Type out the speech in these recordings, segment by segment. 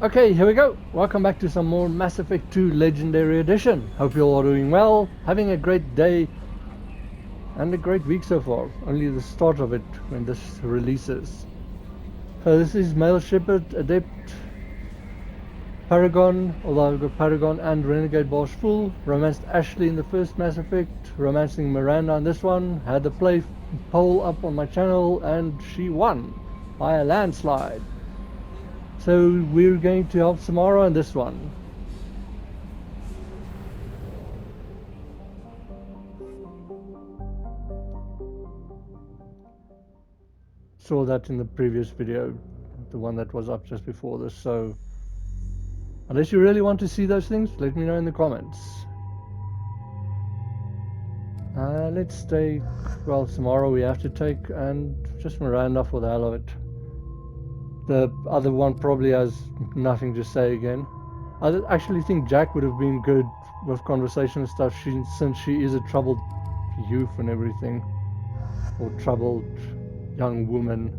Okay, here we go. Welcome back to some more Mass Effect 2 Legendary Edition. Hope you all are doing well, having a great day and a great week so far. Only the start of it when this releases. So this is male Shepard, Adept, Paragon, although I've got Paragon and Renegade Boss full. Romanced Ashley in the first Mass Effect, romancing Miranda in this one. Had the play poll up on my channel and she won by a landslide. So we're going to help Samara in this one. Saw that in the previous video, the one that was up just before this. So unless you really want to see those things, let me know in the comments. Let's take, well, Samara we have to take, and just Miranda for the hell of it. The other one probably has nothing to say again. I actually think Jack would have been good with conversation and stuff, since she is a troubled youth and everything, or troubled young woman.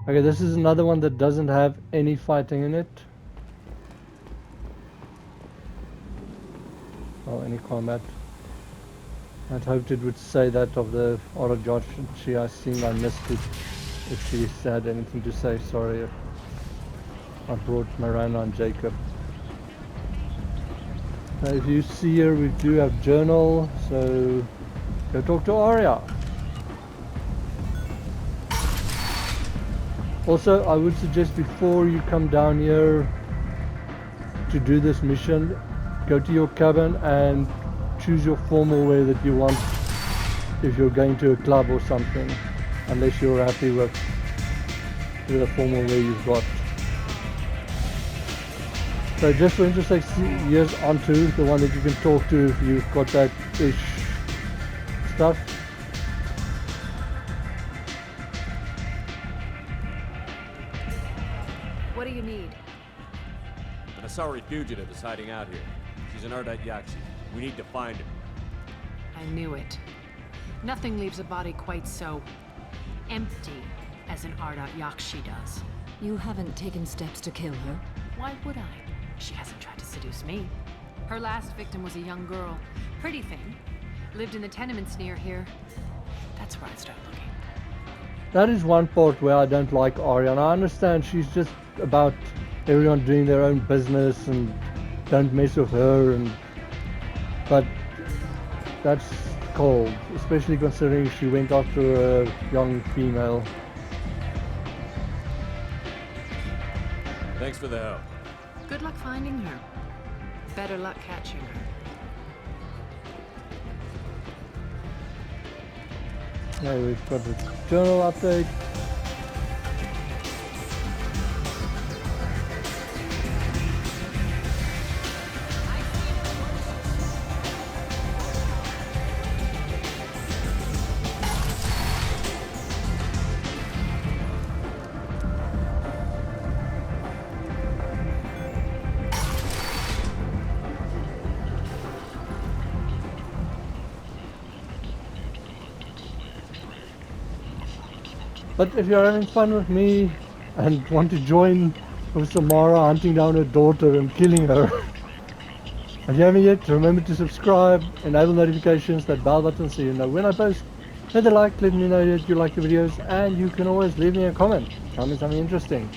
Okay, this is another one that doesn't have any fighting in it. Or any combat. I'd hoped it would say that of the Ardat-Yakshi. I think I missed it. If she had anything to say, sorry if I brought Miranda and Jacob. Now if you see here, we do have journal, so go talk to Arya. Also, I would suggest before you come down here to do this mission, go to your cabin and choose your formal wear that you want if you're going to a club or something, unless you're happy with the formal wear you've got. So just for interest, years onto the one that you can talk to if you've got that ish stuff. What do you need? An Asari fugitive is hiding out here. She's an Ardat-Yakshi. We need to find her. I knew it. Nothing leaves a body quite so empty as an Ardat-Yakshi does. You haven't taken steps to kill her? Why would I? She hasn't tried to seduce me. Her last victim was a young girl. Pretty thing. Lived in the tenements near here. That's where I'd start looking. That is one part where I don't like Arya, and I understand she's just about everyone doing their own business and don't mess with her, but that's cold, especially considering she went after a young female. Thanks for the help. Good luck finding her. Better luck catching her. Yeah, we've got the journal update. But if you're having fun with me and want to join with Samara hunting down her daughter and killing her, if you haven't yet, remember to subscribe, enable notifications, that bell button so you know when I post. Hit the like, let me know that you like the videos, and you can always leave me a comment. Tell me something interesting.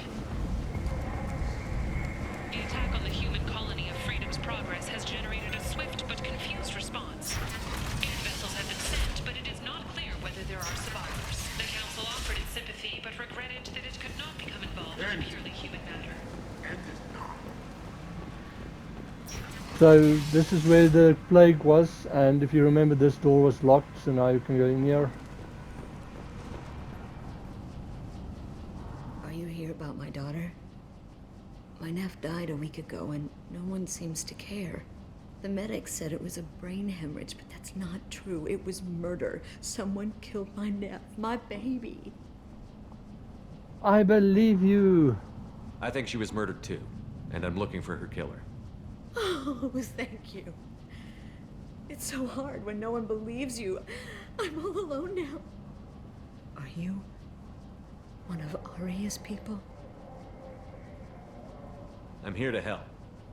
The attack on the human colony of Freedom's Progress has generated a swift but confused response. Aid vessels have been sent, but it is not clear whether there are survivors. The Council offered its sympathy, but regretted that it could not become involved in a purely human matter. So this is where the plague was, and if you remember, this door was locked, so now you can go in here. Are you here about my daughter? My nephew died a week ago and no one seems to care. The medics said it was a brain hemorrhage, but that's not true. It was murder. Someone killed my nephew, my baby. I believe you. I think she was murdered too, and I'm looking for her killer. Oh, thank you. It's so hard when no one believes you. I'm all alone now. Are you one of Aria's people? I'm here to help.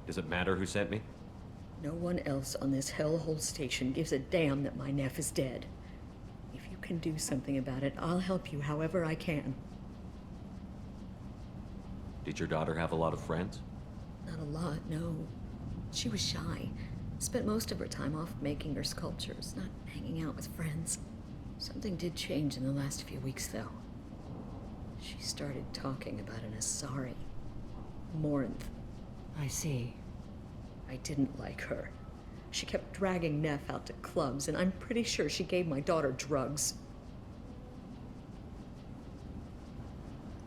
Does it matter who sent me? No one else on this hellhole station gives a damn that my nephew is dead. If you can do something about it, I'll help you however I can. Did your daughter have a lot of friends? Not a lot, no. She was shy. Spent most of her time off making her sculptures, not hanging out with friends. Something did change in the last few weeks, though. She started talking about an Asari. Morinth. I see. I didn't like her. She kept dragging Neff out to clubs, and I'm pretty sure she gave my daughter drugs.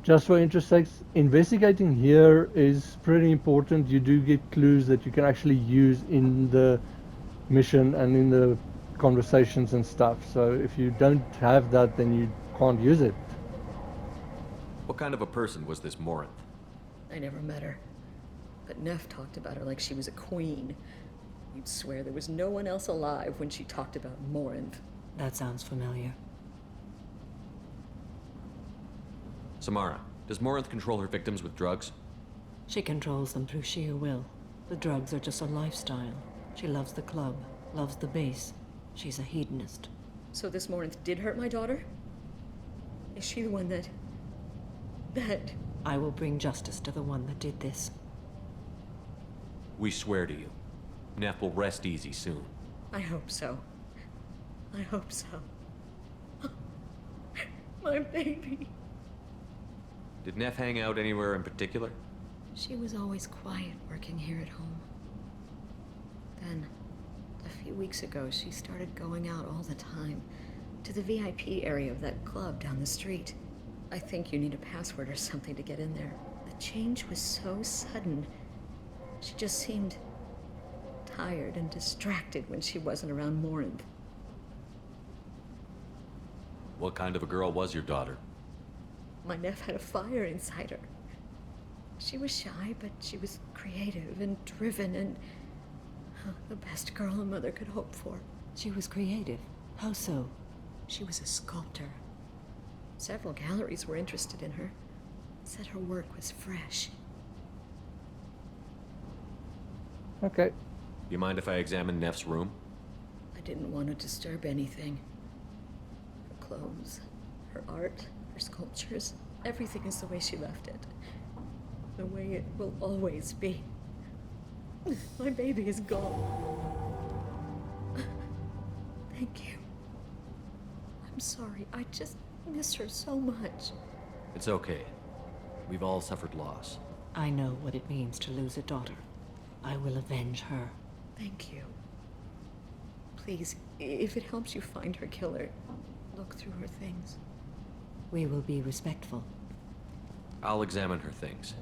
Just for interest sakes, investigating here is pretty important. You do get clues that you can actually use in the mission and in the conversations and stuff. So if you don't have that, then you can't use it. What kind of a person was this Morinth? I never met her. But Neff talked about her like she was a queen. You'd swear there was no one else alive when she talked about Morinth. That sounds familiar. Samara, does Morinth control her victims with drugs? She controls them through sheer will. The drugs are just a lifestyle. She loves the club, loves the base. She's a hedonist. So this Morinth did hurt my daughter? Is she the one that... I will bring justice to the one that did this. We swear to you. Neff will rest easy soon. I hope so. I hope so. My baby. Did Neff hang out anywhere in particular? She was always quiet working here at home. Then, a few weeks ago, she started going out all the time to the VIP area of that club down the street. I think you need a password or something to get in there. The change was so sudden. She just seemed tired and distracted when she wasn't around Morinth. What kind of a girl was your daughter? My nephew had a fire inside her. She was shy, but she was creative and driven and the best girl a mother could hope for. She was creative. How so? She was a sculptor. Several galleries were interested in her. Said her work was fresh. Okay. You mind if I examine Neff's room? I didn't want to disturb anything. Her clothes, her art, her sculptures, everything is the way she left it. The way it will always be. My baby is gone. Thank you. I'm sorry, I just miss her so much. It's okay. We've all suffered loss. I know what it means to lose a daughter. I will avenge her. Thank you. Please, if it helps you find her killer, look through her things. We will be respectful. I'll examine her things.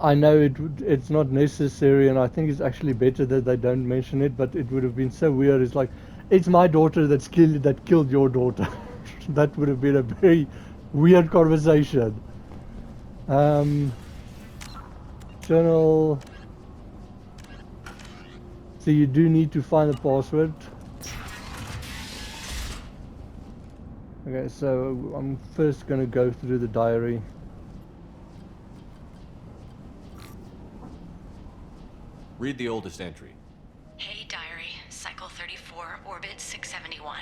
I know it's not necessary, and I think it's actually better that they don't mention it, but it would have been so weird. It's like, it's my daughter that killed your daughter. That would have been a very weird conversation. Journal. So you do need to find the password. Okay, so I'm first going to go through the diary. Read the oldest entry. Hey, diary. Cycle 34, orbit 671.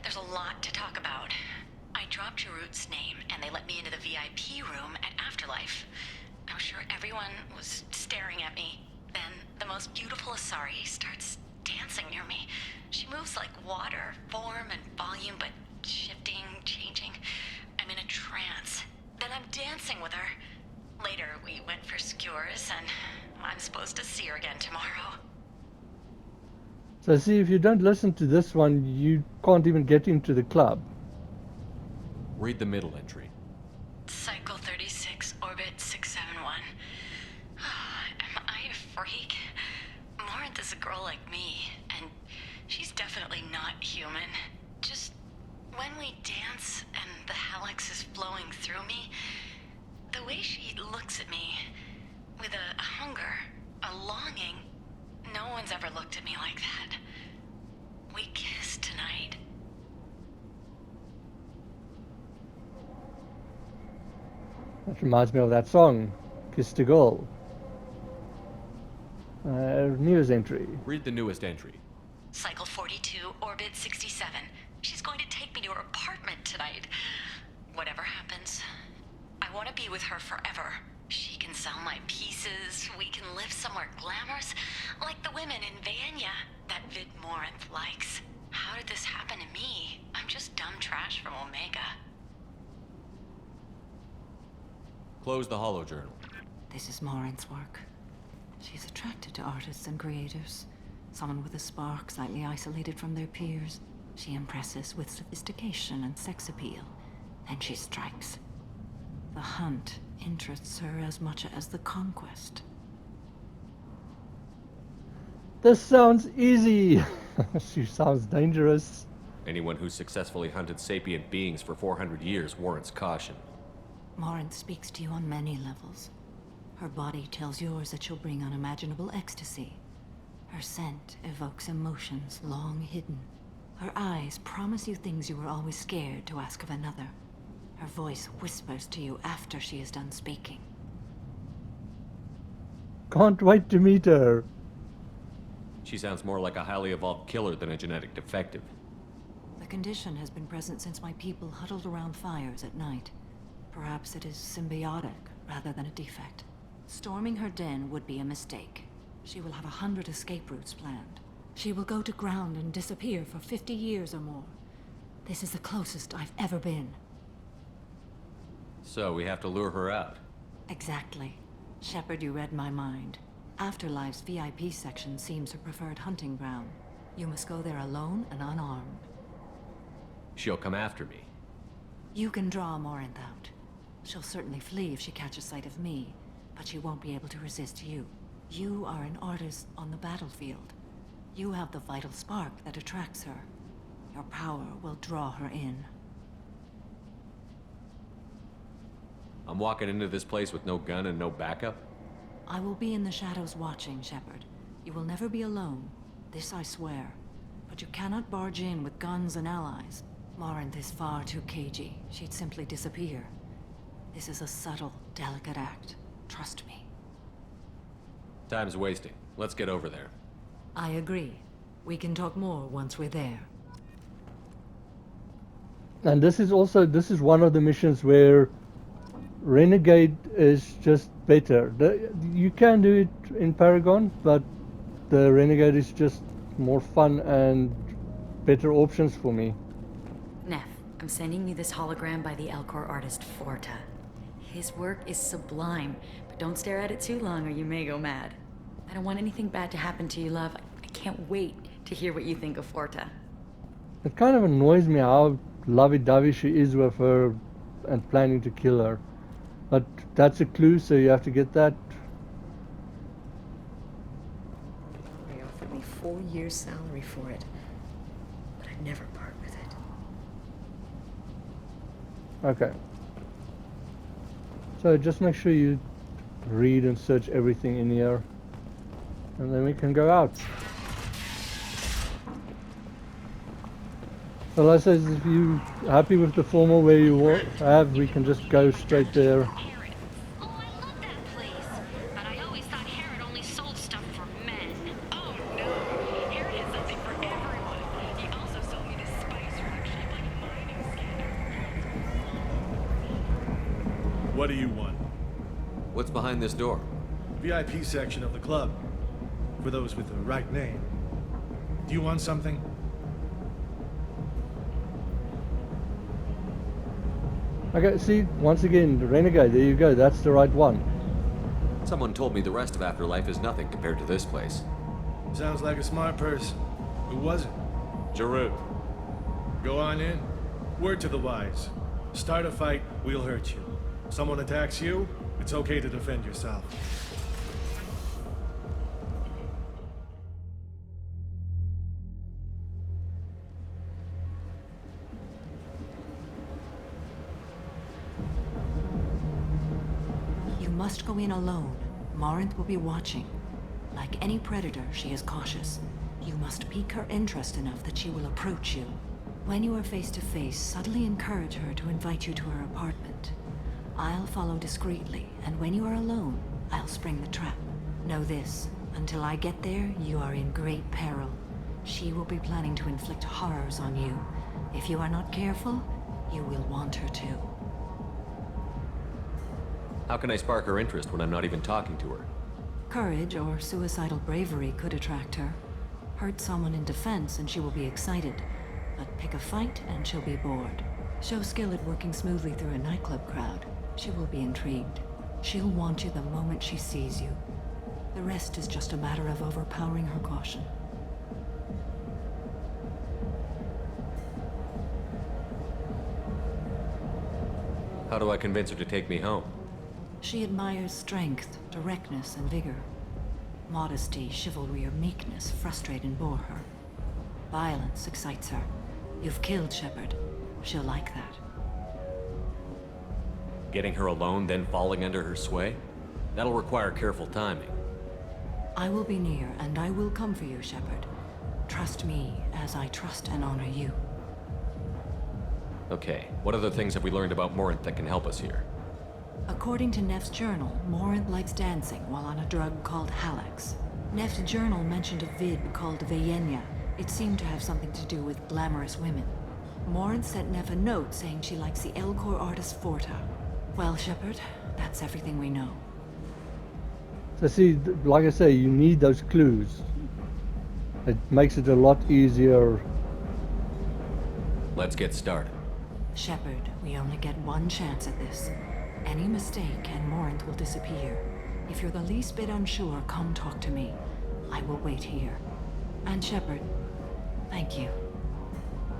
There's a lot to talk about. I dropped Jarut's name, and they let me into the VIP room at Afterlife. I was sure everyone was staring at me. Then the most beautiful Asari starts dancing near me. She moves like water, form and volume, but shifting, changing. I'm in a trance. Then I'm dancing with her. Later, we went for skewers, and I'm supposed to see her again tomorrow. So see, if you don't listen to this one, you can't even get into the club. Read the middle entry. Cycle 36, orbit 671. Am I a freak? Morinth is a girl like me, and she's definitely not human. Just when we dance and the hallux is flowing through me, the way she looks at me with a hunger It reminds me of that song, Kiss the Girl. News entry. Read the newest entry. Cycle 42, Orbit 67. She's going to take me to her apartment tonight. Whatever happens, I want to be with her forever. She can sell my pieces. We can live somewhere glamorous, like the women in Vanya that Vid Morinth likes. How did this happen to me? I'm just dumb trash from Omega. Close the holojournal. This is Morinth's work. She's attracted to artists and creators. Someone with a spark, slightly isolated from their peers. She impresses with sophistication and sex appeal. Then she strikes. The hunt interests her as much as the conquest. This sounds easy. She sounds dangerous. Anyone who's successfully hunted sapient beings for 400 years warrants caution. Morinth speaks to you on many levels. Her body tells yours that she'll bring unimaginable ecstasy. Her scent evokes emotions long hidden. Her eyes promise you things you were always scared to ask of another. Her voice whispers to you after she is done speaking. Can't wait to meet her. She sounds more like a highly evolved killer than a genetic defective. The condition has been present since my people huddled around fires at night. Perhaps it is symbiotic rather than a defect. Storming her den would be a mistake. She will have 100 escape routes planned. She will go to ground and disappear for 50 years or more. This is the closest I've ever been. So we have to lure her out. Exactly. Shepard, you read my mind. Afterlife's VIP section seems her preferred hunting ground. You must go there alone and unarmed. She'll come after me. You can draw Morinth out. She'll certainly flee if she catches sight of me, but she won't be able to resist you. You are an artist on the battlefield. You have the vital spark that attracts her. Your power will draw her in. I'm walking into this place with no gun and no backup? I will be in the shadows watching, Shepard. You will never be alone. This I swear. But you cannot barge in with guns and allies. Morinth is far too cagey. She'd simply disappear. This is a subtle, delicate act. Trust me. Time's wasting. Let's get over there. I agree. We can talk more once we're there. And this is one of the missions where Renegade is just better. You can do it in Paragon, but the Renegade is just more fun and better options for me. Neff, I'm sending you this hologram by the Elcor artist Forta. His work is sublime, but don't stare at it too long or you may go mad. I don't want anything bad to happen to you, love. I can't wait to hear what you think of Forta. It kind of annoys me how lovey-dovey she is with her and planning to kill her. But that's a clue, so you have to get that. They offered me 4 years' salary for it, but I'd never part with it. Okay. So just make sure you read and search everything in here, and then we can go out. Well, I says if you're happy with the formal where you have, we can just go straight there. Herod. Oh, I love that place. But I always thought Herod only sold stuff for men. Oh, no. Herod has something for everyone. He also sold me this spice rack shaped like a mining scanner. What do you want? What's behind this door? VIP section of the club. For those with the right name. Do you want something? Okay, see, once again, the Renegade, there you go, that's the right one. Someone told me the rest of Afterlife is nothing compared to this place. Sounds like a smart person. Who was it? Giroux. Go on in. Word to the wise. Start a fight, we'll hurt you. Someone attacks you, it's okay to defend yourself. You must go in alone. Morinth will be watching. Like any predator, she is cautious. You must pique her interest enough that she will approach you. When you are face to face, subtly encourage her to invite you to her apartment. I'll follow discreetly, and when you are alone, I'll spring the trap. Know this, until I get there, you are in great peril. She will be planning to inflict horrors on you. If you are not careful, you will want her to. How can I spark her interest when I'm not even talking to her? Courage or suicidal bravery could attract her. Hurt someone in defense and she will be excited. But pick a fight and she'll be bored. Show skill at working smoothly through a nightclub crowd. She will be intrigued. She'll want you the moment she sees you. The rest is just a matter of overpowering her caution. How do I convince her to take me home? She admires strength, directness, and vigor. Modesty, chivalry, or meekness frustrate and bore her. Violence excites her. You've killed Shepard. She'll like that. Getting her alone, then falling under her sway? That'll require careful timing. I will be near, and I will come for you, Shepard. Trust me, as I trust and honor you. Okay, what other things have we learned about Morinth that can help us here? According to Neff's journal, Morinth likes dancing while on a drug called Halax. Neff's journal mentioned a vid called Veyenya. It seemed to have something to do with glamorous women. Morinth sent Neff a note saying she likes the Elcor artist Forta. Well, Shepard, that's everything we know. So see, like I say, you need those clues. It makes it a lot easier. Let's get started. Shepard, we only get one chance at this. Any mistake and Morinth will disappear. If you're the least bit unsure, come talk to me. I will wait here. And Shepard, thank you.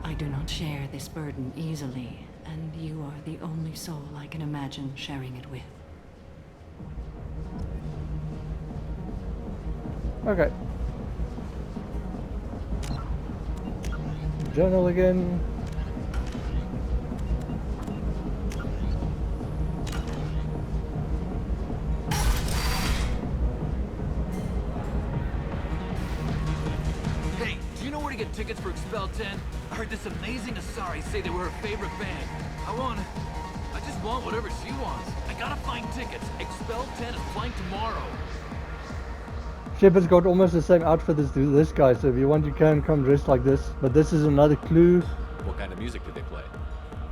I do not share this burden easily, and you are the only soul I can imagine sharing it with. Okay. Journal again. Hey, do you know where to get tickets for Expel 10? I heard this amazing Asari say they were her favorite band. I just want whatever she wants. I gotta find tickets. Expel 10 is playing tomorrow. Shepard's got almost the same outfit as this guy, so if you want you can come dressed like this. But this is another clue. What kind of music did they play?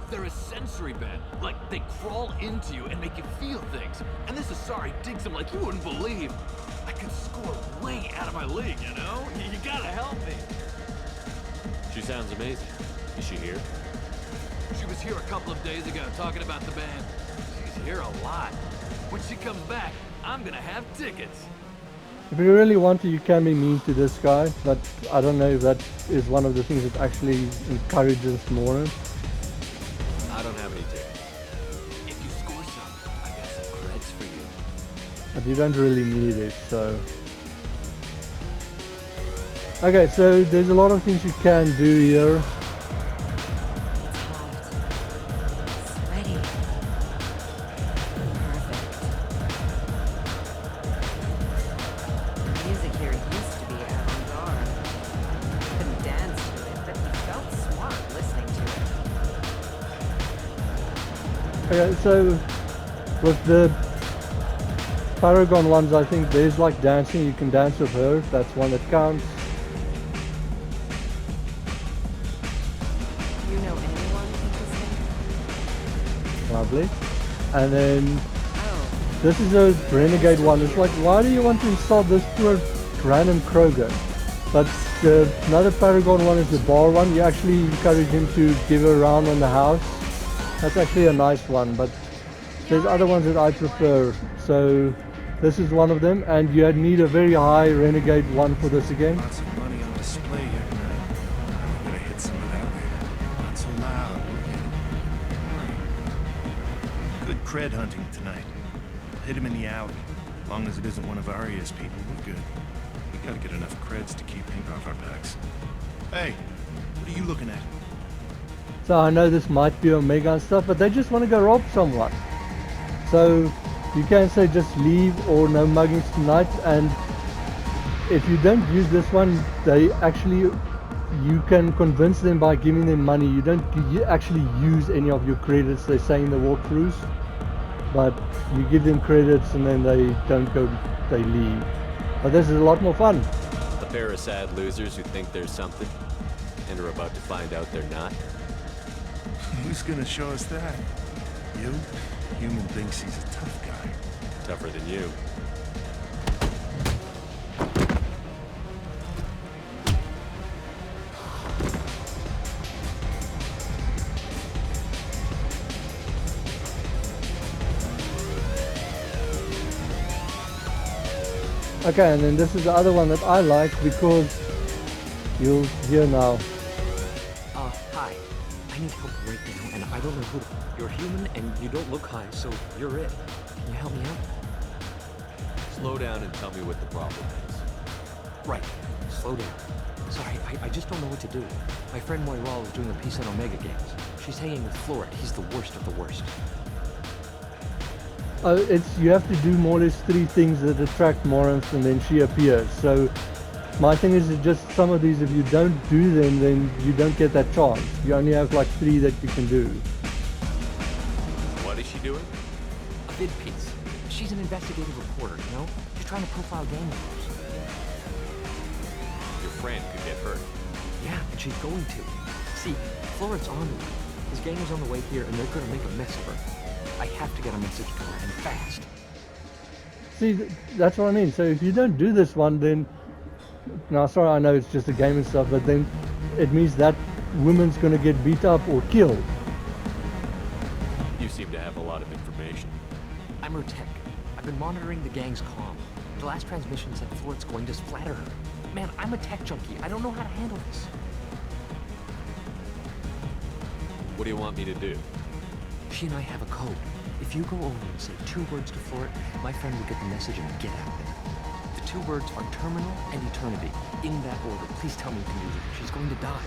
They're a sensory band. Like, they crawl into you and make you feel things. And this Asari digs them like you wouldn't believe. I could score way out of my league, you know? You gotta help me. She sounds amazing. Is she here? She was here a couple of days ago talking about the band. She's here a lot. When she comes back, I'm gonna have tickets. If you really want to, you can be mean to this guy, but I don't know if that is one of the things that actually encourages Morinth. I don't have any tickets. If you score some, I got some creds for you. But you don't really need it, so... Okay, so there's a lot of things you can do here. Ready. Perfect. The music here used to be avant-garde. Couldn't dance to it, but you felt smart listening to it. Okay, so with the Paragon ones, I think there's like dancing. You can dance with her. That's one that counts. You know anyone interesting? Lovely. And then Oh, this is a renegade one. It's like, why do you want to insult this poor random Krogan? But another Paragon one is the bar one. You actually encourage him to give a round on the house. That's actually a nice one, but there's other ones that I prefer. So this is one of them, and you need a very high renegade one for this again. Lots of money on display here tonight. I'm gonna hit some of that later. Not so loud, okay? Good cred hunting tonight. Hit him in the alley. As long as it isn't one of Arya's people, we're good. We gotta get enough creds to keep ink off our backs. Hey, what are you looking at? So I know this might be Omega and stuff, but they just want to go rob someone. So you can say just leave or no muggings tonight, and if you don't use this one, they actually, you can convince them by giving them money. You don't actually use any of your credits, they say in the walkthroughs. but you give them credits and then they don't go, they leave. But this is a lot more fun. A pair of sad losers who think there's something and are about to find out they're not. Who's gonna show us that? You? Human thinks he's a tough guy. Tougher than you. Okay, and then this is the other one that I like because you'll hear now. Hi. I need help right now, and I don't know who. You're human, and you don't look high, so you're it. Can you help me out? Slow down and tell me what the problem is. Right. Slow down. Sorry, I just don't know what to do. My friend Moira is doing a piece on Omega Games. She's hanging with Floret. He's the worst of the worst. You have to do more or less 3 things that attract Morinth and then she appears. So my thing is that just some of these, if you don't do them, then you don't get that chance. You only have like 3 that you can do. What is she doing? A vid piece. She's an investigative reporter, you know? She's trying to profile gang members. Your friend could get hurt. Yeah, and she's going to. See, Floret's on the way. His gang is on the way here, and they're gonna make a mess of her. I have to get a message to her, and fast. See, that's what I mean. So if you don't do this one, then... Now, sorry, I know it's just a game and stuff, but then it means that woman's going to get beat up or killed. You seem to have a lot of information. I'm her tech. I've been monitoring the gang's comm. The last transmission said Floret's going to splatter her. Man, I'm a tech junkie. I don't know how to handle this. What do you want me to do? She and I have a code. If you go over and say 2 words to Floret, my friend will get the message and get out of there. The 2 words are terminal and eternity. In that order. Please tell me you can do that. She's going to die.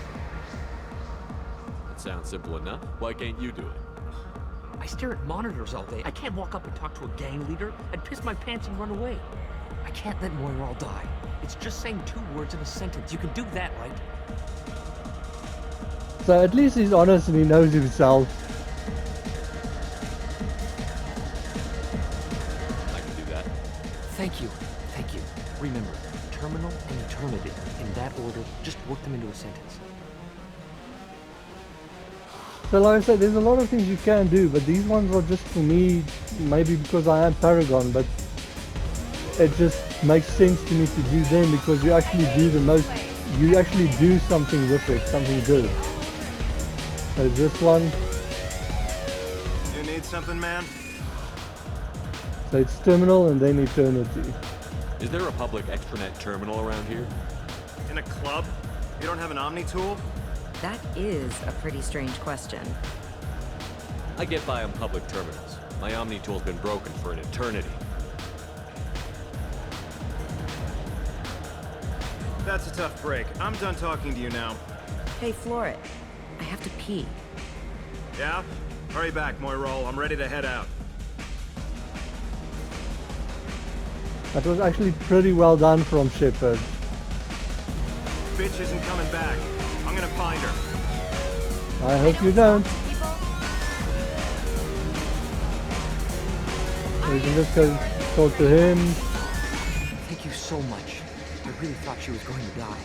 That sounds simple enough. Why can't you do it? I stare at monitors all day. I can't walk up and talk to a gang leader. I'd piss my pants and run away. I can't let Moira die. It's just saying 2 words in a sentence. You can do that, right? So at least he's honest and he knows himself. Thank you. Thank you. Remember, terminal and eternity. In that order, just work them into a sentence. So like I said, there's a lot of things you can do, but these ones are just for me, maybe because I am Paragon, but it just makes sense to me to do them because you actually do the most, you actually do something with it, something good. So this one. You need something, man? So it's terminal and then eternity. Is there a public extranet terminal around here? In a club? You don't have an Omni tool? That is a pretty strange question. I get by on public terminals. My Omni tool's been broken for an eternity. That's a tough break. I'm done talking to you now. Hey, Floret. I have to pee. Yeah? Hurry back, Moira. I'm ready to head out. That was actually pretty well done from Shepard. Bitch isn't coming back. I'm gonna find her. I hope you don't. So you can just go talk to him. Thank you so much. I really thought she was going to die.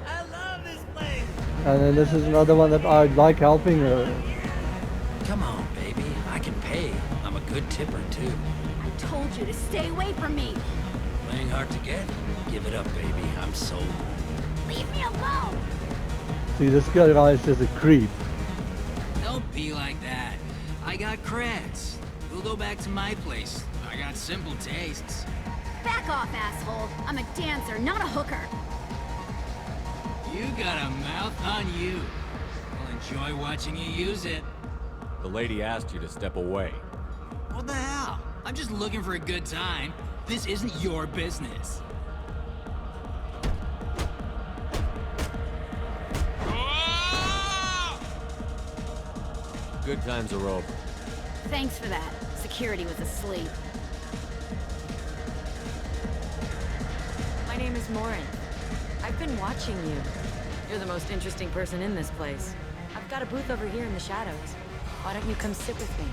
I love this place. And then this is another one that I like helping her. Come on, baby. I can pay. I'm a good tipper, too. I told you to stay away from me. Playing hard to get? Give it up, baby. I'm sold. Leave me alone. See, this guy is just a creep. Don't be like that. I got creds. We'll go back to my place. I got simple tastes. Back off, asshole. I'm a dancer, not a hooker. You got a mouth on you. I'll enjoy watching you use it. The lady asked you to step away. What the hell? I'm just looking for a good time. This isn't your business. Good times are over. Thanks for that. Security was asleep. My name is Morin. I've been watching you. You're the most interesting person in this place. I've got a booth over here in the shadows. Why don't you come sit with me?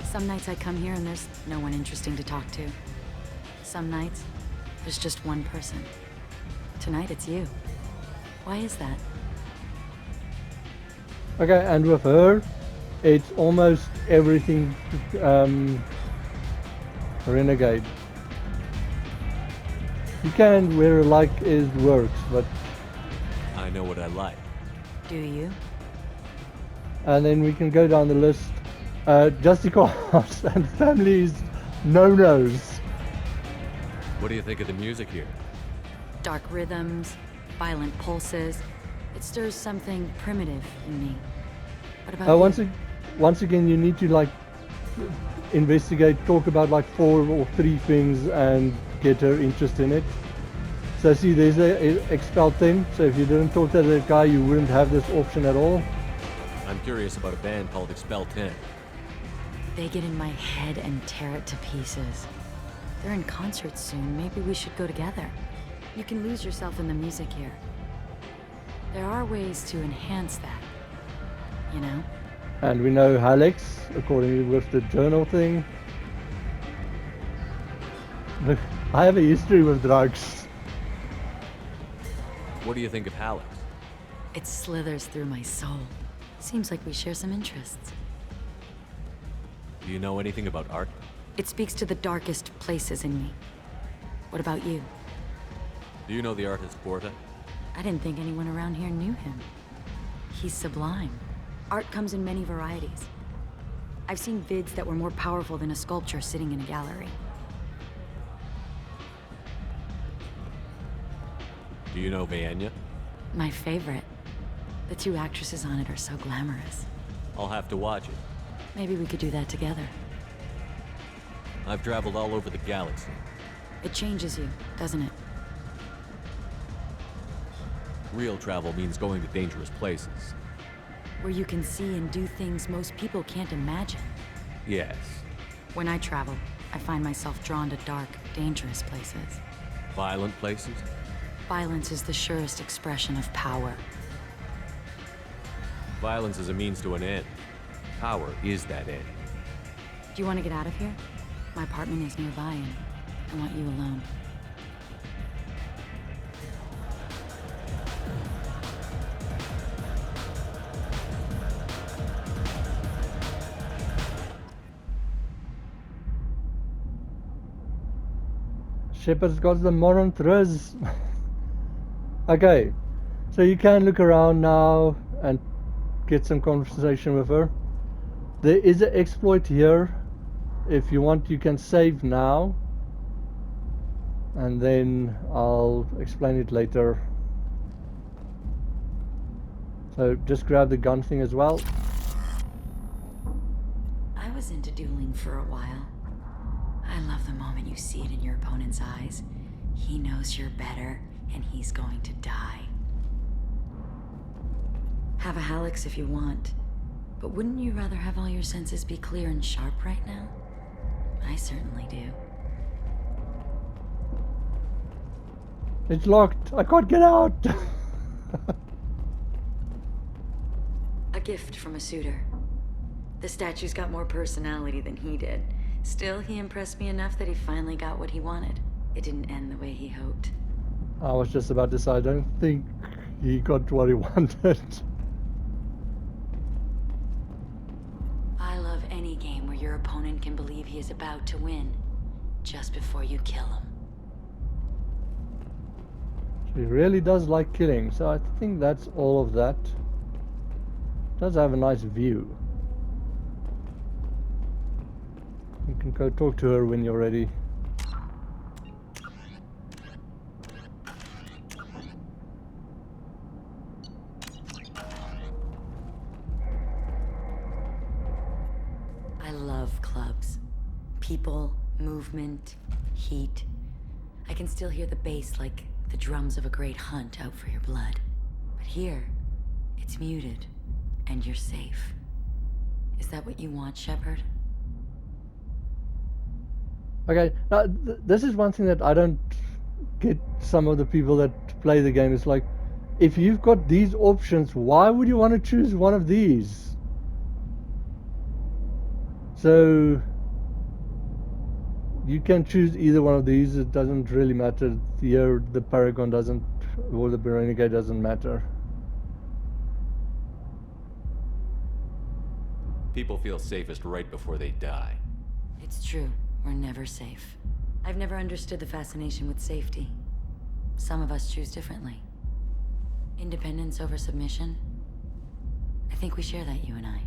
Some nights I come here and there's no one interesting to talk to. Some nights, there's just one person. Tonight it's you. Why is that? Okay, and with her, it's almost everything Renegade. You can where a like is works, but I know what I like. Do you? and then we can go down the list. Just because and families no-nos. What do you think of the music here? Dark rhythms, violent pulses. It stirs something primitive in me. What about you? Once again, you need to like investigate, talk about like 4 or 3 things and get her interest in it. So see, there's a expel thing. So if you didn't talk to that guy, you wouldn't have this option at all. I'm curious about a band called Expel 10. They get in my head and tear it to pieces. They're in concert soon. Maybe we should go together. You can lose yourself in the music here. There are ways to enhance that, you know? And we know Alex, according with the journal thing. Look, I have a history with drugs. What do you think of Hallex? It slithers through my soul. Seems like we share some interests. Do you know anything about art? It speaks to the darkest places in me. What about you? Do you know the artist Porta? I didn't think anyone around here knew him. He's sublime. Art comes in many varieties. I've seen vids that were more powerful than a sculpture sitting in a gallery. Do you know Vienya? My favorite. The 2 actresses on it are so glamorous. I'll have to watch it. Maybe we could do that together. I've traveled all over the galaxy. It changes you, doesn't it? Real travel means going to dangerous places. Where you can see and do things most people can't imagine. Yes. When I travel, I find myself drawn to dark, dangerous places. Violent places? Violence is the surest expression of power. Violence is a means to an end. Power is that end. Do you want to get out of here? My apartment is nearby and I want you alone. Shepard's got the moron thriz. Okay, so you can look around now and get some conversation with her. There is an exploit here. If you want, you can save now, and then I'll explain it later. So just grab the gun thing as well. I was into dueling for a while. I love the moment you see it in your opponent's eyes. He knows you're better, and he's going to die. Have a Hallex if you want, but wouldn't you rather have all your senses be clear and sharp right now? I certainly do. It's locked. I can't get out. A gift from a suitor. The statue's got more personality than he did. Still, he impressed me enough that he finally got what he wanted. It didn't end the way he hoped. I was just about to say, I don't think he got what he wanted. I love any game where your opponent can believe he is about to win, just before you kill him. He really does like killing, so I think that's all of that. Does have a nice view. You can go talk to her when you're ready. I love clubs. People, movement, heat. I can still hear the bass like the drums of a great hunt out for your blood. But here, it's muted, and you're safe. Is that what you want, Shepard? Okay, now this is one thing that I don't get some of the people that play the game. Is like, if you've got these options, why would you want to choose one of these? So you can choose either one of these. It doesn't really matter. Here the Paragon doesn't, or the Renegade doesn't matter. People feel safest right before they die. It's true. We're never safe. I've never understood the fascination with safety. Some of us choose differently. Independence over submission? I think we share that, you and I.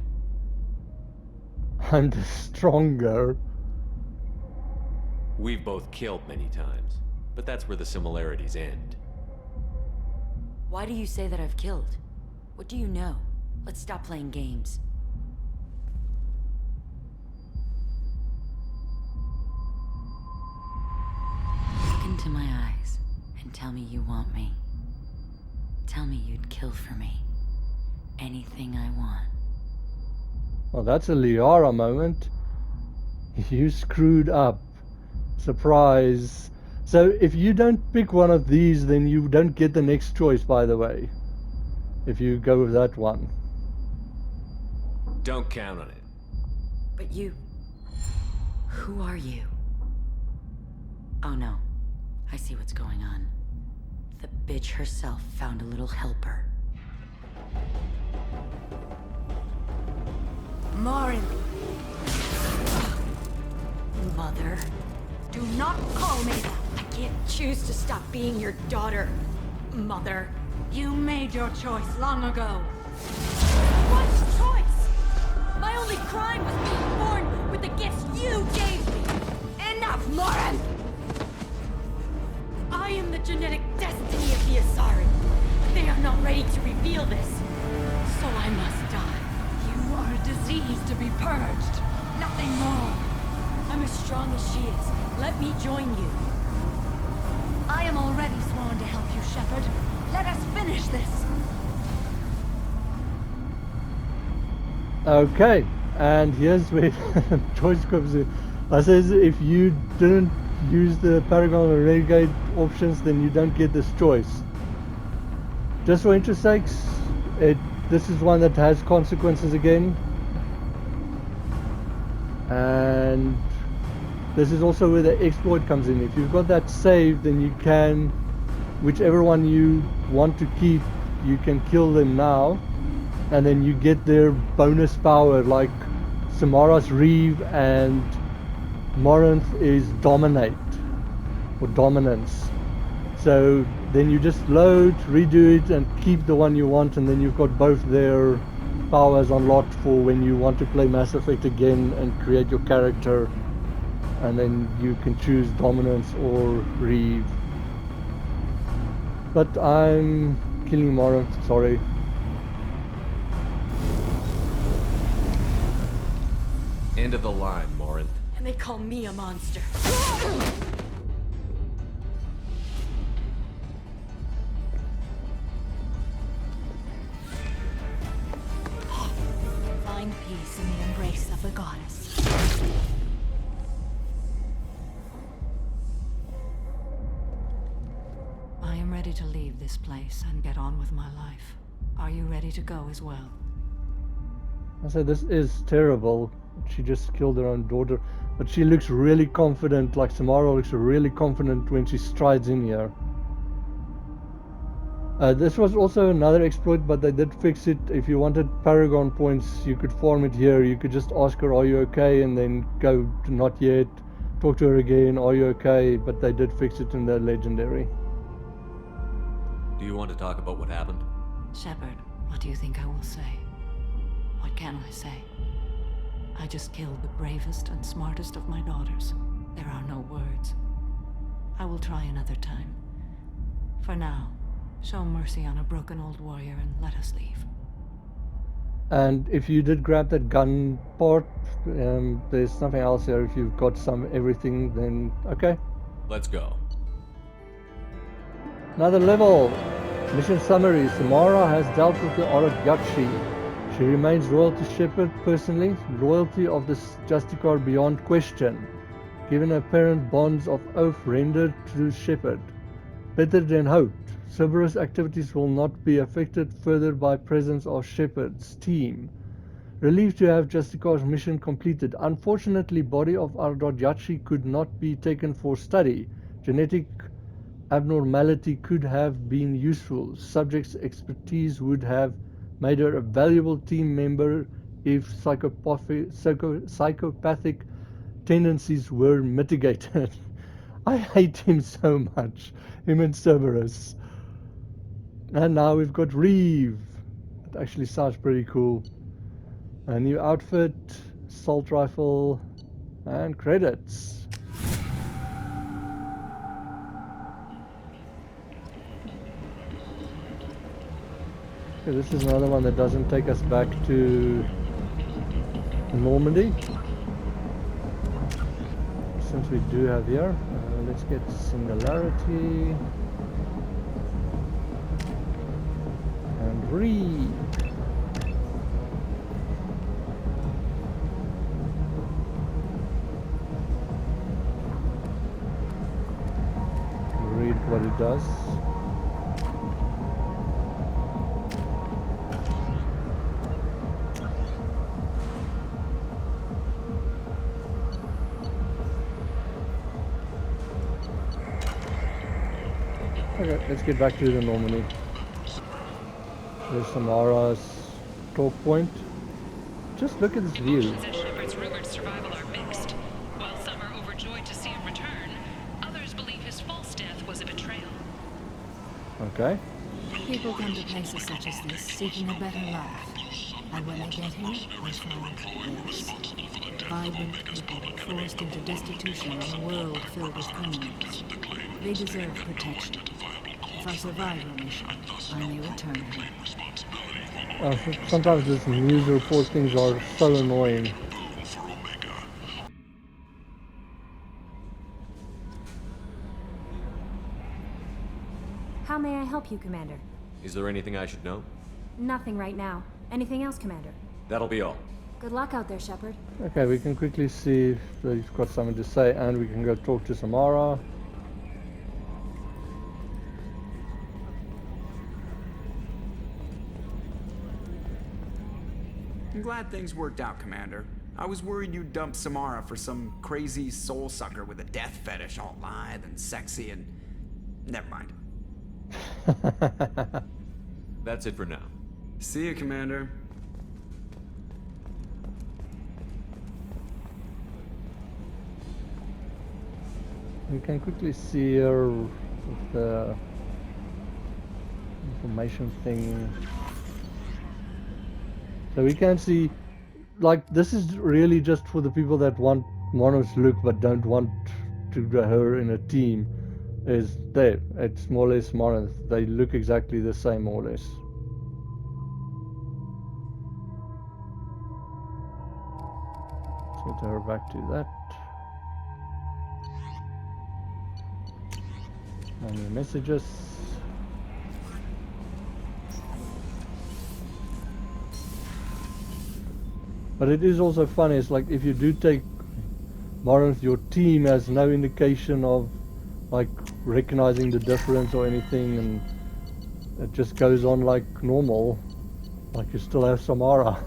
I'm the stronger. We've both killed many times, but that's where the similarities end. Why do you say that I've killed? What do you know? Let's stop playing games. Look into my eyes and tell me you want me. Tell me you'd kill for me. Anything I want. Well, that's a Liara moment. You screwed up. Surprise. So if you don't pick one of these, then you don't get the next choice, by the way. If you go with that one. Don't count on it. But you... Who are you? Oh no. I see what's going on. The bitch herself found a little helper. Marin! Mother. Do not call me that! I can't choose to stop being your daughter. Mother. You made your choice long ago. What choice? My only crime was being born with the gifts you gave me! Enough, Marin! I am the genetic destiny of the Asari. They are not ready to reveal this. So I must die. You are a disease to be purged. Nothing more. I'm as strong as she is. Let me join you. I am already sworn to help you, Shepard. Let us finish this. Okay, and here's where choice comes in. I says if you didn't use the Paragon or Renegade options, then you don't get this choice. Just for interest sakes, this is one that has consequences again. And this is also where the exploit comes in. If you've got that saved, then you can, whichever one you want to keep, you can kill them now. And then you get their bonus power, like Samara's Reeve and Morinth is Dominate, or Dominance. So then you just load, redo it, and keep the one you want, and then you've got both their powers unlocked for when you want to play Mass Effect again and create your character. And then you can choose Dominance or Reeve. But I'm killing Morinth, sorry. End of the line, Morinth. And they call me a monster. Find peace in the embrace of the goddess. I am ready to leave this place and get on with my life. Are you ready to go as well? I said, this is terrible. She just killed her own daughter. But she looks really confident, like Samara looks really confident when she strides in here. This was also another exploit, but they did fix it. If you wanted Paragon points, you could farm it here. You could just ask her, are you okay? And then go to not yet, talk to her again, are you okay? But they did fix it in the legendary. Do you want to talk about what happened? Shepard, what do you think I will say? What can I say? I just killed the bravest and smartest of my daughters. There are no words. I will try another time. For now, show mercy on a broken old warrior and let us leave. And if you did grab that gun part, there's nothing else here. If you've got everything, then okay. Let's go. Another level. Mission summary. Samara has dealt with the Ardat-Yakshi. She remains loyal to Shepard personally. Loyalty of this Justicar beyond question. Given apparent bonds of oath rendered to Shepard. Better than hoped. Cerberus activities will not be affected further by presence of Shepard's team. Relieved to have Justicar's mission completed. Unfortunately, body of Ardat-Yakshi could not be taken for study. Genetic abnormality could have been useful. Subject's expertise would have made her a valuable team member if psychopathic tendencies were mitigated. I hate him so much, him and Cerberus. And now we've got Reeve. It actually sounds pretty cool. A new outfit, assault rifle, and credits. Okay, this is another one that doesn't take us back to Normandy. Since we do have here, let's get Singularity and read. Read what it does. Okay, let's get back to the Normandy. There's Samara's talk point. Just look at this view. Emotions at Shepard's rumored survival are mixed. While some are overjoyed to see him return, others believe his false death was a betrayal. Okay. People come to places such as this seeking a better life. And when they get here, they find this. Vibrant people forced into destitution in a world filled with criminals. They deserve protection. If I survive your mission, I may return here. Sometimes these news report things are so annoying. How may I help you, Commander? Is there anything I should know? Nothing right now. Anything else, Commander? That'll be all. Good luck out there, Shepard. Okay, we can quickly see if they've got something to say, and we can go talk to Samara. I'm glad things worked out, Commander. I was worried you'd dump Samara for some crazy soul sucker with a death fetish, all lithe and sexy and... Never mind. That's it for now. See you, Commander. We can quickly see here with the information thing. So we can see, like, this is really just for the people that want Mono's look but don't want to go her in a team. Is there? It's more or less Mono. They look exactly the same, more or less. Let's get her back to that. And the messages. But it is also funny, it's like if you do take Morinth, your team has no indication of like recognizing the difference or anything, and it just goes on like normal, like you still have Samara.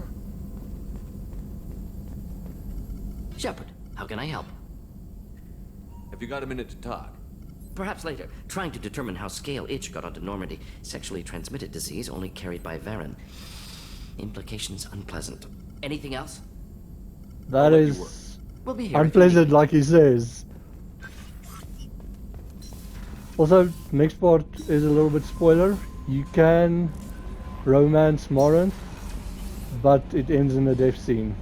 Shepard, how can I help? Have you got a minute to talk? Perhaps later. Trying to determine how scale itch got onto Normandy. Sexually transmitted disease only carried by Varen. Implications unpleasant. Anything else? That is we'll be here unpleasant, like he says. Also, next part is a little bit spoiler. You can romance Morinth, but it ends in a death scene.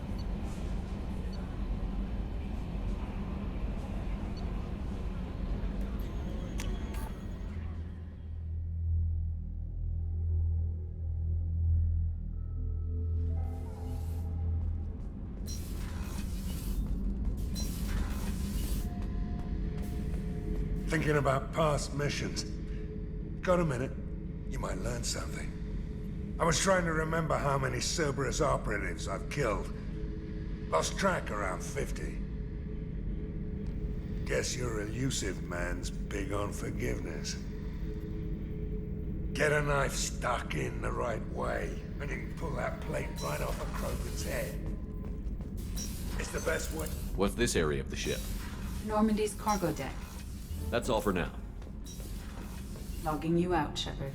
Thinking about past missions. Got a minute? You might learn something. I was trying to remember how many Cerberus operatives I've killed. Lost track around 50. Guess your elusive man's big on forgiveness. Get a knife stuck in the right way, and you can pull that plate right off a Krogan's head. It's the best way. What's this area of the ship? Normandy's cargo deck. That's all for now. Logging you out, Shepard.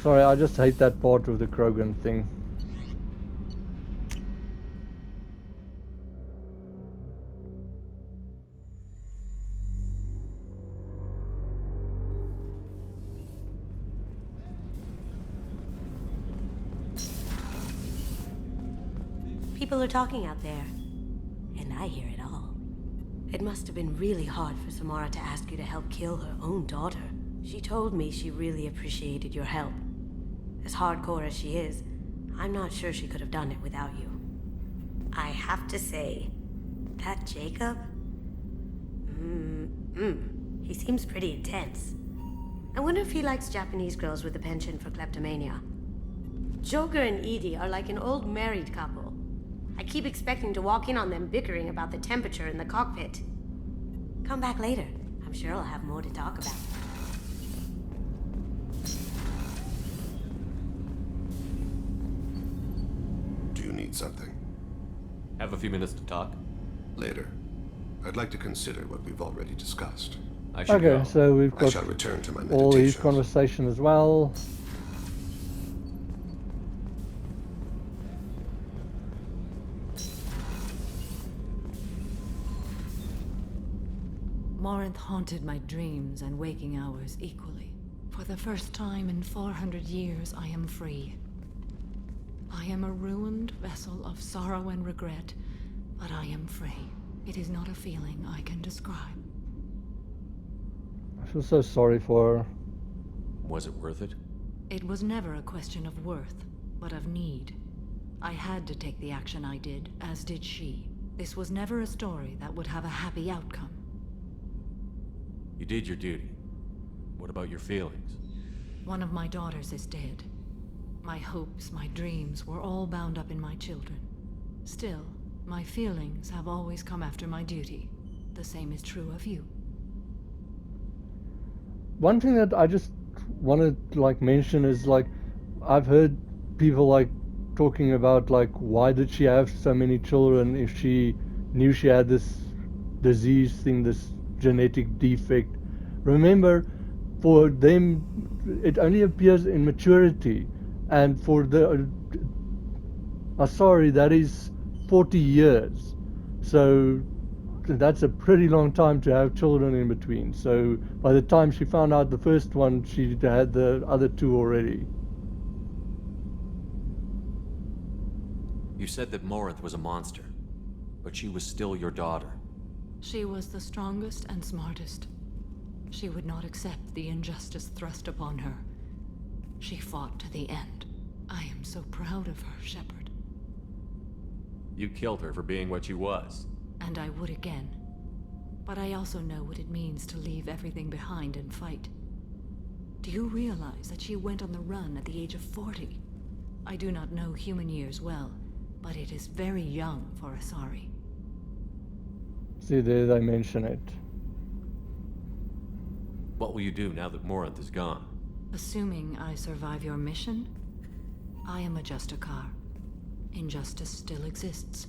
Sorry, I just hate that part of the Krogan thing. People are talking out there, and I hear it all. It must have been really hard for Samara to ask you to help kill her own daughter. She told me she really appreciated your help. As hardcore as she is, I'm not sure she could have done it without you. I have to say, that Jacob? He seems pretty intense. I wonder if he likes Japanese girls with a penchant for kleptomania. Joker and Edie are like an old married couple. I keep expecting to walk in on them bickering about the temperature in the cockpit. Come back later. I'm sure I'll have more to talk about. Do you need something? Have a few minutes to talk? Later. I'd like to consider what we've already discussed. Okay, so we've I got shall return to my all these meditations. conversations as well. Morinth haunted my dreams and waking hours equally. For the first time in 400 years, I am free. I am a ruined vessel of sorrow and regret, but I am free. It is not a feeling I can describe. I feel so sorry for her. Was it worth it? It was never a question of worth, but of need. I had to take the action I did, as did she. This was never a story that would have a happy outcome. You did your duty. What about your feelings? One of my daughters is dead. My hopes, my dreams were all bound up in my children. Still, my feelings have always come after my duty. The same is true of you. One thing that I just want to mention is I've heard people talking about why did she have so many children if she knew she had this disease thing, this genetic defect. Remember, for them it only appears in maturity, and for the Asari that is 40 years, so that's a pretty long time to have children in between. So by the time she found out the first one, she had the other two already. You said that Morinth was a monster, but she was still your daughter. She was the strongest and smartest. She would not accept the injustice thrust upon her. She fought to the end. I am so proud of her, Shepard. You killed her for being what she was. And I would again. But I also know what it means to leave everything behind and fight. Do you realize that she went on the run at the age of 40? I do not know human years well, but it is very young for Asari. See, there they mention it. What will you do now that Morinth is gone? Assuming I survive your mission, I am a Justikar. Injustice still exists,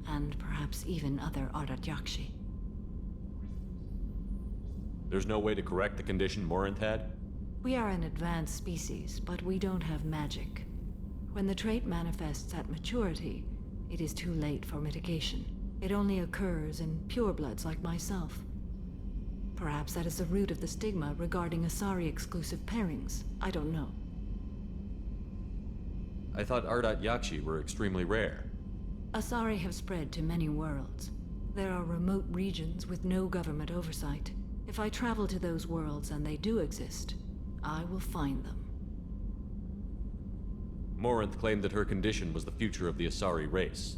and perhaps even other Ardat-Yakshi. There's no way to correct the condition Morinth had? We are an advanced species, but we don't have magic. When the trait manifests at maturity, it is too late for mitigation. It only occurs in purebloods like myself. Perhaps that is the root of the stigma regarding Asari-exclusive pairings. I don't know. I thought Ardat-Yakshi were extremely rare. Asari have spread to many worlds. There are remote regions with no government oversight. If I travel to those worlds and they do exist, I will find them. Morinth claimed that her condition was the future of the Asari race.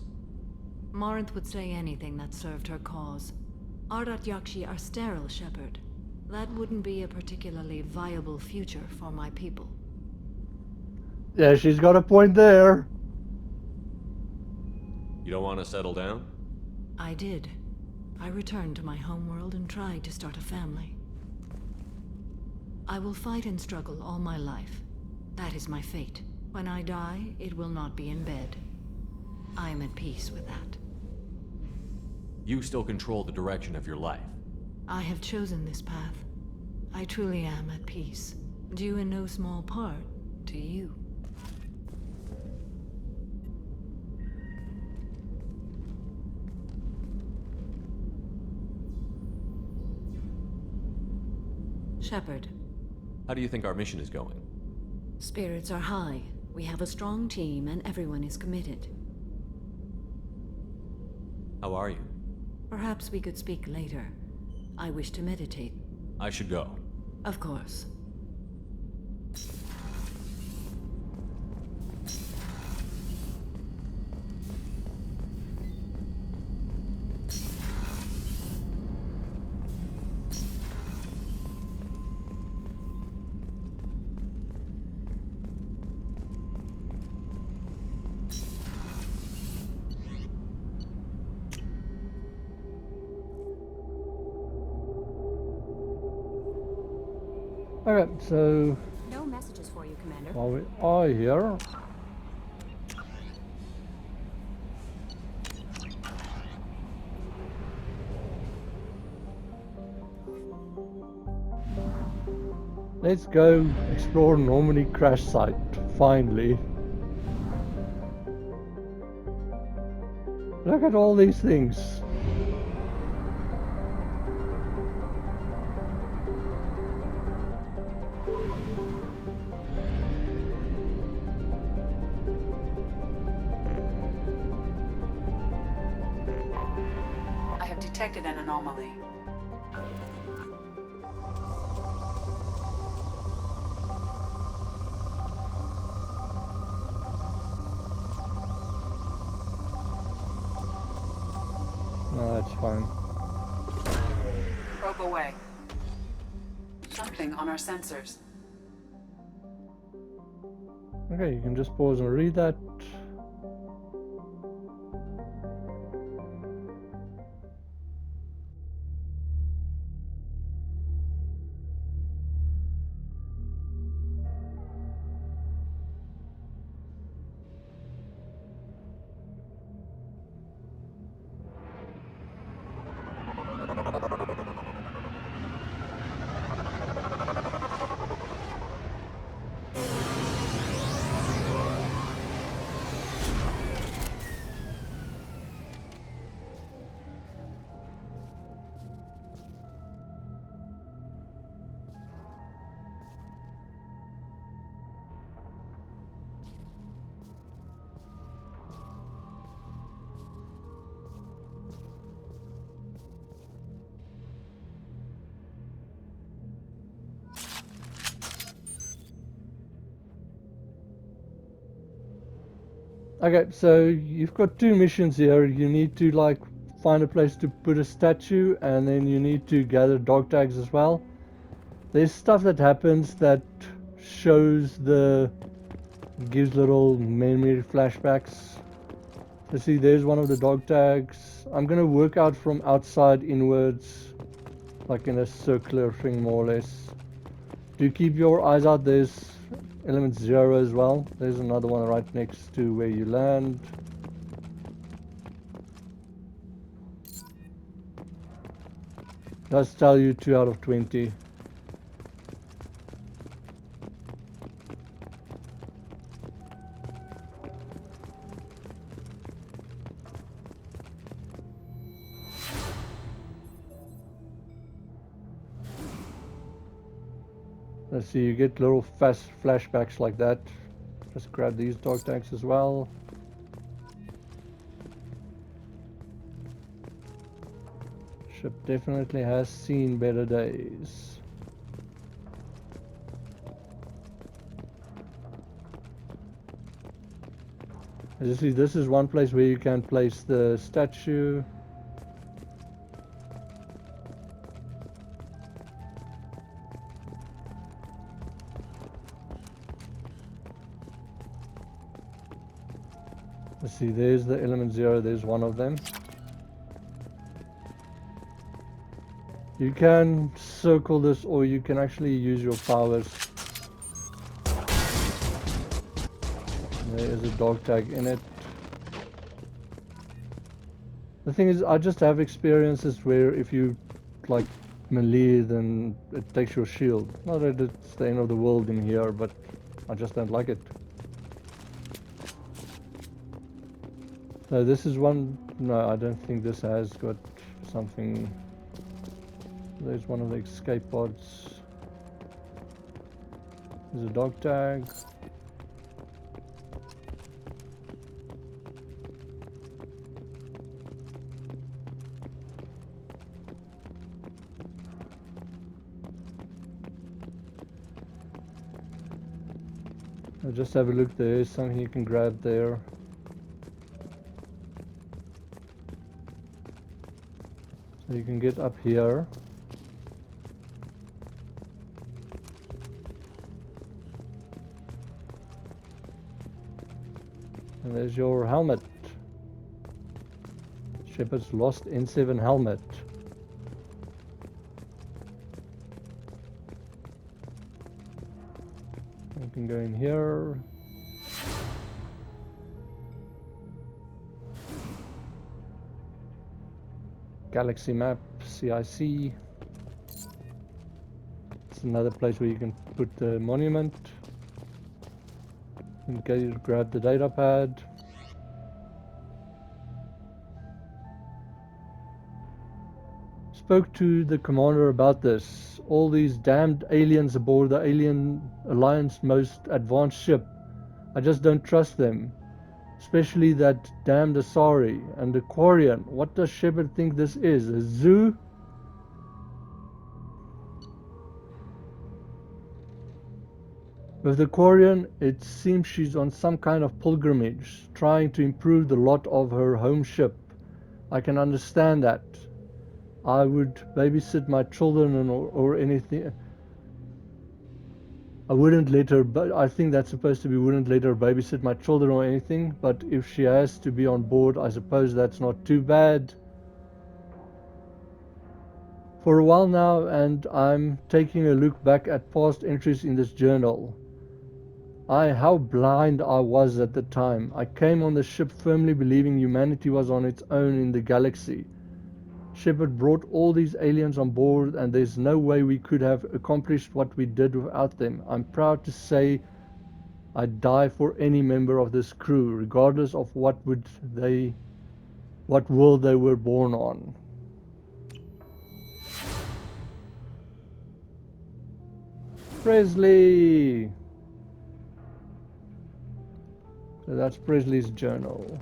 Morinth would say anything that served her cause. Ardat-Yakshi are sterile, Shepard. That wouldn't be a particularly viable future for my people. Yeah, she's got a point there. You don't want to settle down? I did. I returned to my homeworld and tried to start a family. I will fight and struggle all my life. That is my fate. When I die, it will not be in bed. I am at peace with that. You still control the direction of your life. I have chosen this path. I truly am at peace, due in no small part to you. Shepard. How do you think our mission is going? Spirits are high. We have a strong team and everyone is committed. How are you? Perhaps we could speak later. I wish to meditate. I should go. Of course. Okay, so No messages for you, Commander. while we are here, let's go explore Normandy crash site, finally. Look at all these things. I have detected an anomaly. No, that's fine. Probe away. Something on our sensors. Okay, you can just pause and read that. Okay, so you've got two missions here. You need to like find a place to put a statue, and then you need to gather dog tags as well. There's stuff that happens that shows gives little memory flashbacks. So see, there's one of the dog tags. I'm gonna work out from outside inwards, like in a circular thing more or less. Do keep your eyes out. There's element 0 as well. There's another one right next to where you land. Does tell you 2 out of 20. Let's see, you get little fast flashbacks like that. Just grab these dog tags as well. Ship definitely has seen better days. As you see, this is one place where you can place the statue. Let's see, there's the element 0, there's one of them. You can circle this, or you can actually use your powers. There is a dog tag in it. The thing is, I just have experiences where if you like melee, then it takes your shield. Not that it's the end of the world in here, but I just don't like it. No, this is one. No, I don't think this has got something. There's one of the escape pods. There's a dog tag. Now just have a look, there is something you can grab there. So you can get up here. And there's your helmet. Shepard's lost N7 helmet. You can go in here. Galaxy map, CIC. It's another place where you can put the monument. Okay, grab the data pad. Spoke to the commander about this. All these damned aliens aboard the Alien Alliance most advanced ship. I just don't trust them. Especially that damned Asari and the Quarian. What does Shepard think this is? A zoo? With the Quarian, it seems she's on some kind of pilgrimage, trying to improve the lot of her home ship. I can understand that. I would babysit my children or anything. I wouldn't let her, but I think that's supposed to be wouldn't let her babysit my children or anything, but if she has to be on board, I suppose that's not too bad. For a while now, and I'm taking a look back at past entries in this journal. How blind I was at the time. I came on the ship firmly believing humanity was on its own in the galaxy. Shepard brought all these aliens on board, and there's no way we could have accomplished what we did without them. I'm proud to say I'd die for any member of this crew, regardless of what world they were born on. Presley! So that's Presley's journal.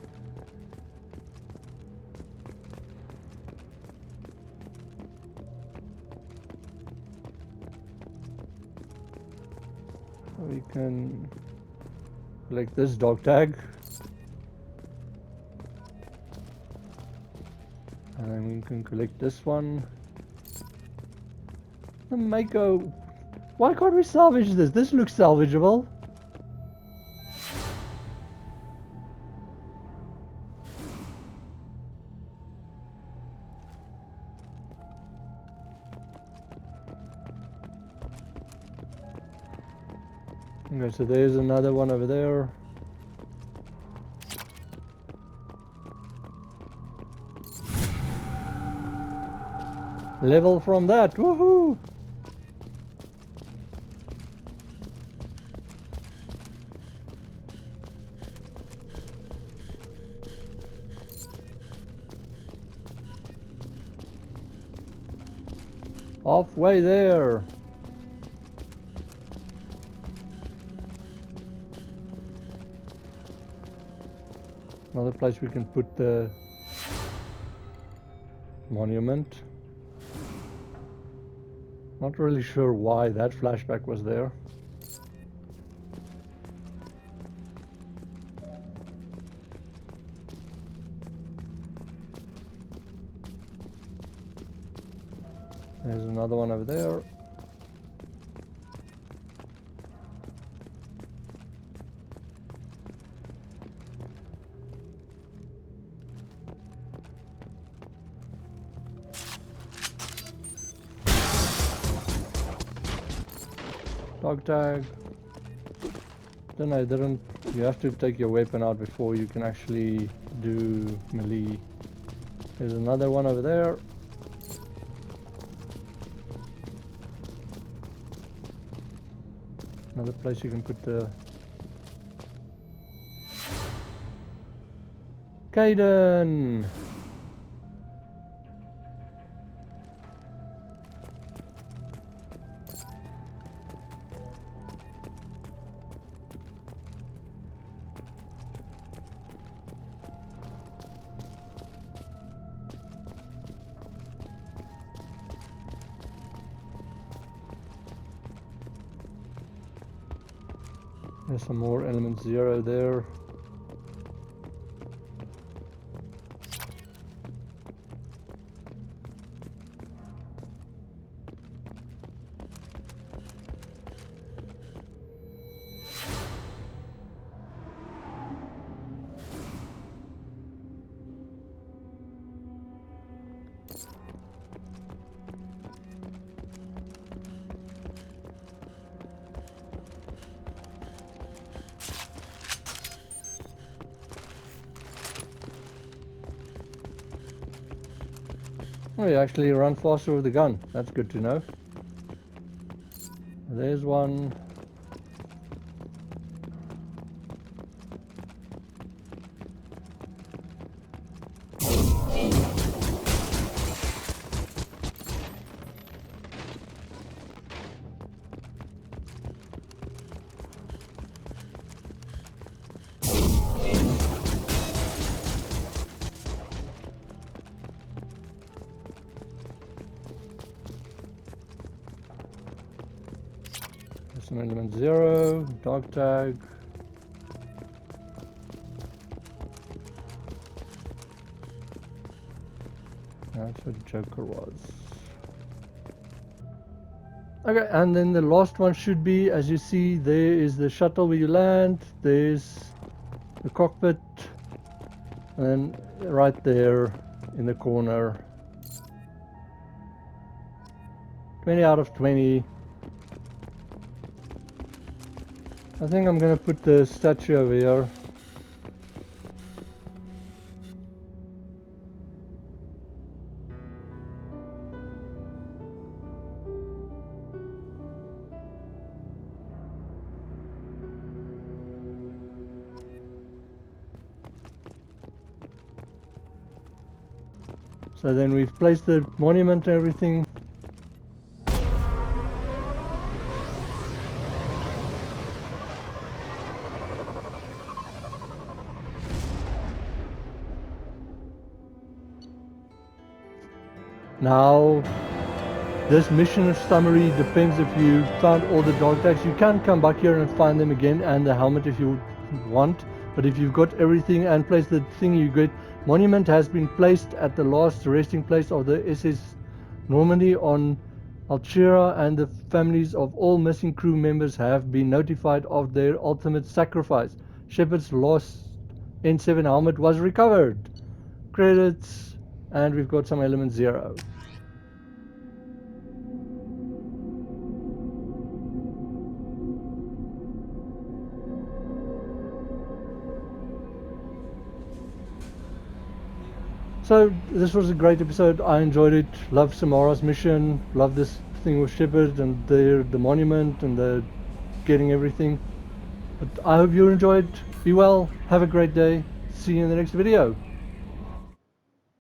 We can collect this dog tag. And then we can collect this one. The Mako. Why can't we salvage this? This looks salvageable. Okay, so there's another one over there. Level from that, woohoo! Halfway there. Another place we can put the monument. Not really sure why that flashback was there. There's another one over there. Dog tag. Then I didn't. You have to take your weapon out before you can actually do melee. There's another one over there. Another place you can put the Kaiden. There's some more element 0 there. Oh, you actually run faster with the gun. That's good to know. There's one. Some element 0, dog tag. That's what Joker was. Okay, and then the last one should be, as you see, there is the shuttle where you land, there's the cockpit, and then right there in the corner. 20 out of 20. I think I'm gonna put the statue over here. So then we've placed the monument and everything. Now, this mission summary depends if you found all the dog tags. You can come back here and find them again, and the helmet if you want. But if you've got everything and placed the thing you get, monument has been placed at the last resting place of the SS Normandy on Alchira, and the families of all missing crew members have been notified of their ultimate sacrifice. Shepard's lost N7 helmet was recovered. Credits, and we've got some element 0. So this was a great episode. I enjoyed it. Love Samara's mission. Love this thing with Shepard and the monument and the getting everything. But I hope you enjoyed. Be well. Have a great day. See you in the next video.